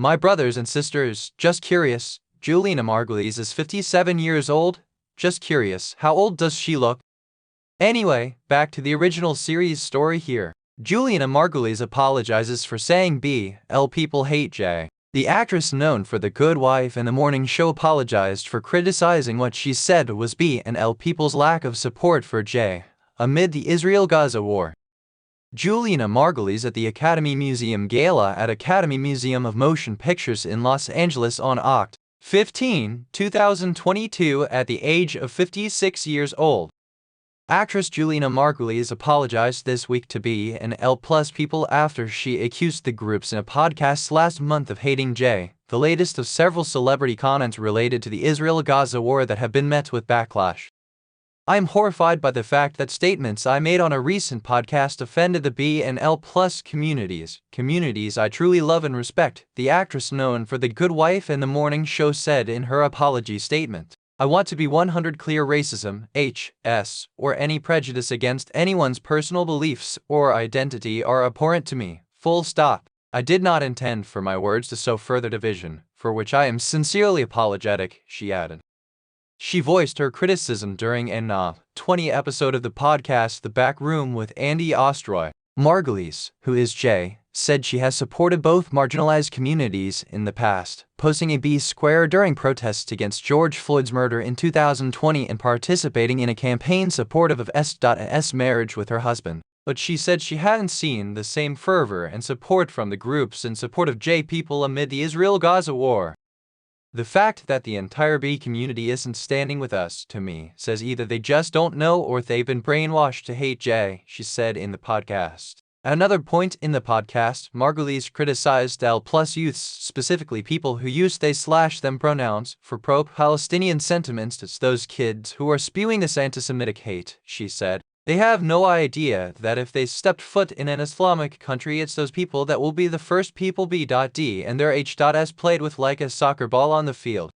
My brothers and sisters, just curious. Julianna Margulies is 57 years old. Just curious, how old does she look? Anyway, back to the original series story here. Julianna Margulies apologizes for saying B.L. people hate J. The actress known for The Good Wife and The Morning Show apologized for criticizing what she said was B&L people's lack of support for J. amid the Israel-Gaza war. Julianna Margulies at the Academy Museum Gala at Academy Museum of Motion Pictures in Los Angeles on Oct. 15, 2022 at the age of 56 years old. Actress Julianna Margulies apologized this week to B&L Plus people after she accused the groups in a podcast last month of hating J, the latest of several celebrity comments related to the Israel-Gaza war that have been met with backlash. I am horrified by the fact that statements I made on a recent podcast offended the B&L Plus communities I truly love and respect, the actress known for The Good Wife and The Morning Show said in her apology statement. I want to be 100 clear: racism, HS, or any prejudice against anyone's personal beliefs or identity are abhorrent to me, full stop. I did not intend for my words to sow further division, for which I am sincerely apologetic, she added. She voiced her criticism during an 20 episode of the podcast The Back Room with Andy Ostroy. Margulies, who is J, said she has supported both marginalized communities in the past, posting a B-square during protests against George Floyd's murder in 2020 and participating in a campaign supportive of S.S. marriage with her husband. But she said she hadn't seen the same fervor and support from the groups in support of J people amid the Israel-Gaza war. The fact that the entire B community isn't standing with us, to me, says either they just don't know or they've been brainwashed to hate J, she said in the podcast. At another point in the podcast, Margulies criticized L plus youths, specifically people who use they/them pronouns, for pro-Palestinian sentiments. It's those kids who are spewing this anti-Semitic hate, she said. They have no idea that if they stepped foot in an Islamic country, it's those people that will be the first people B.D and their H.S played with like a soccer ball on the field.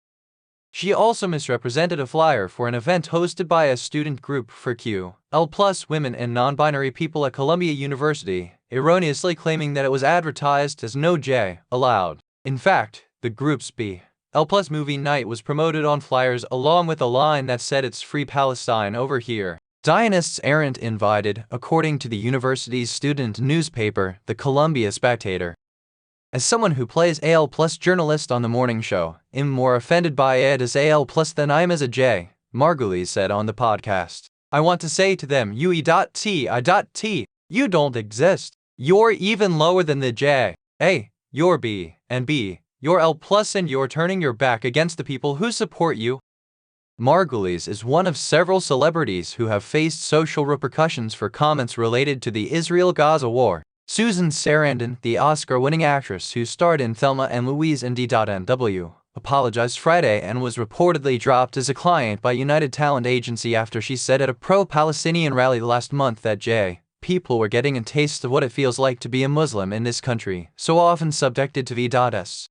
She also misrepresented a flyer for an event hosted by a student group for Q.L. women and non-binary people at Columbia University, erroneously claiming that it was advertised as no J allowed. In fact, the group's B.L. movie night was promoted on flyers along with a line that said "It's free Palestine over here." Zionists aren't invited, according to the university's student newspaper, the Columbia Spectator. As someone who plays AL Plus journalist on The Morning Show, I'm more offended by it as AL Plus than I am as a J, Margulies said on the podcast. I want to say to them, U.E.T.I.T. You don't exist. You're even lower than the J. A. You're B, and B. You're L Plus, and you're turning your back against the people who support you. Margulies is one of several celebrities who have faced social repercussions for comments related to the Israel-Gaza war. Susan Sarandon, the Oscar-winning actress who starred in Thelma and Louise and D.N.W., apologized Friday and was reportedly dropped as a client by United Talent Agency after she said at a pro-Palestinian rally last month that J people were getting a taste of what it feels like to be a Muslim in this country, so often subjected to V.S.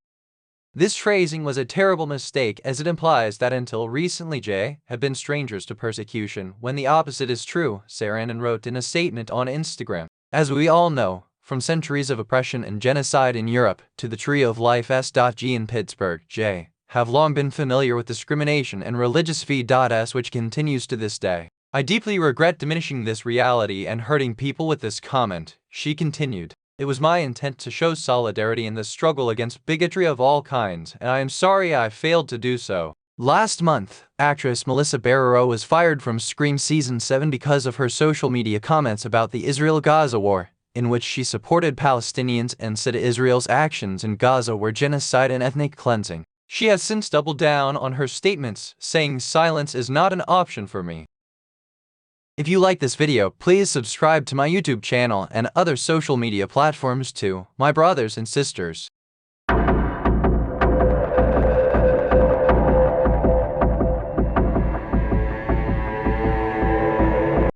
This phrasing was a terrible mistake, as it implies that until recently J have been strangers to persecution, when the opposite is true, Sarandon wrote in a statement on Instagram. As we all know, from centuries of oppression and genocide in Europe to the Tree of Life S.G. in Pittsburgh, J have long been familiar with discrimination and religious V.S. which continues to this day. I deeply regret diminishing this reality and hurting people with this comment, she continued. It was my intent to show solidarity in the struggle against bigotry of all kinds, and I am sorry I failed to do so. Last month, actress Melissa Barrero was fired from Scream Season 7 because of her social media comments about the Israel-Gaza war, in which she supported Palestinians and said Israel's actions in Gaza were genocide and ethnic cleansing. She has since doubled down on her statements, saying silence is not an option for me. If you like this video, please subscribe to my YouTube channel and other social media platforms too, my brothers and sisters.